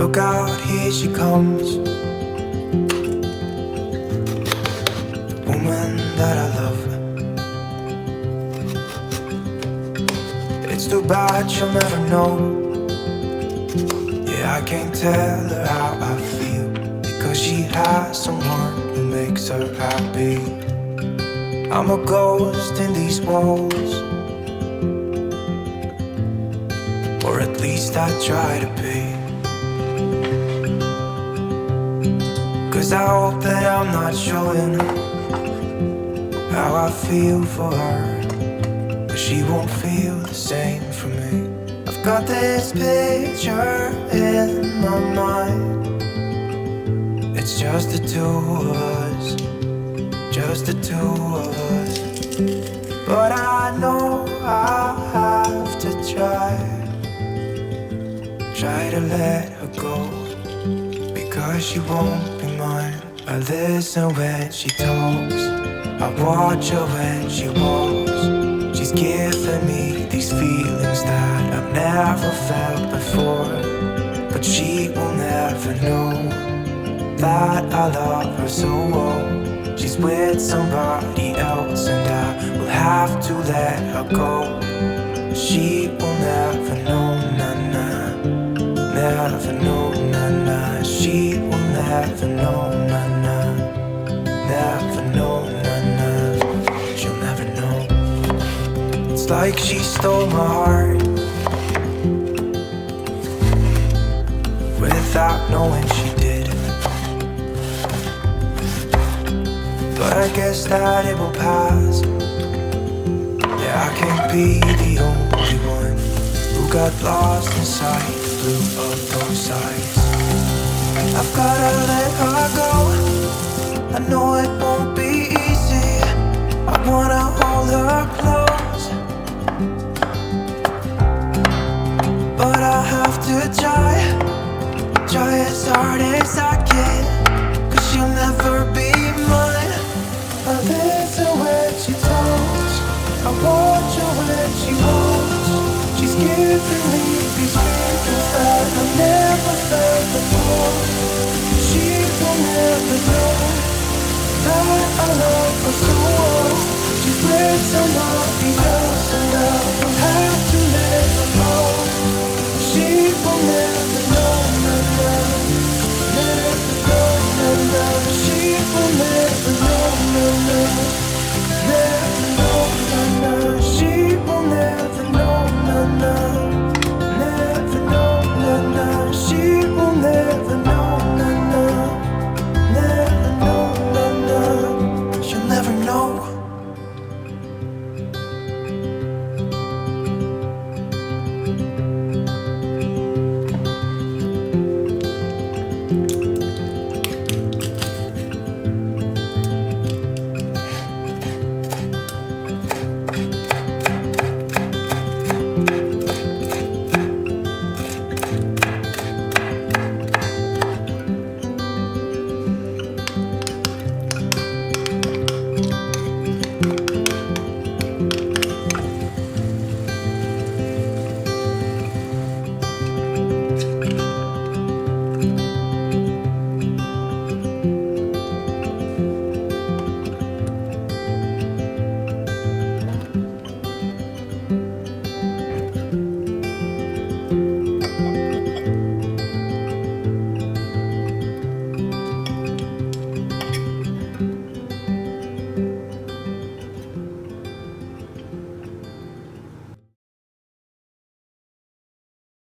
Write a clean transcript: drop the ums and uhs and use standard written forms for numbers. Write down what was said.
Look out, here she comes, the woman that I love. It's too bad she'll never know. Yeah, I can't tell her how I feel, because she has someone who makes her happy. I'm a ghost in these walls, or at least I try to be. 'Cause I hope that I'm not showing how I feel for her, but she won't feel the same for me. I've got this picture in my mind. It's just the two of us, just the two of us. But I know I'll have to try to let her go, because she won't be mine. I listen when she talks, I watch her when she walks. She's giving me these feelings that I've never felt before, but she will never know that I love her so well. She's with somebody else and I will have to let her go. She will never know, nah-nah, never know, nah-nah. She will never know, nah-nah, never know, nah-nah. She'll never know. It's like she stole my heart without knowing she did. But I guess that it will pass. Yeah, I can't be the only one who got lost inside the blue of those eyes. I've gotta let her go, I know it won't be easy. I wanna hold her close, but I have to try as hard as I can, 'cause she'll never be mine. I listen when she talks, I watch her when she walks. She's giving me these feelings that I've never felt before. She will never know that I love her so well. She's with somebody else and I will have to let her go. She will never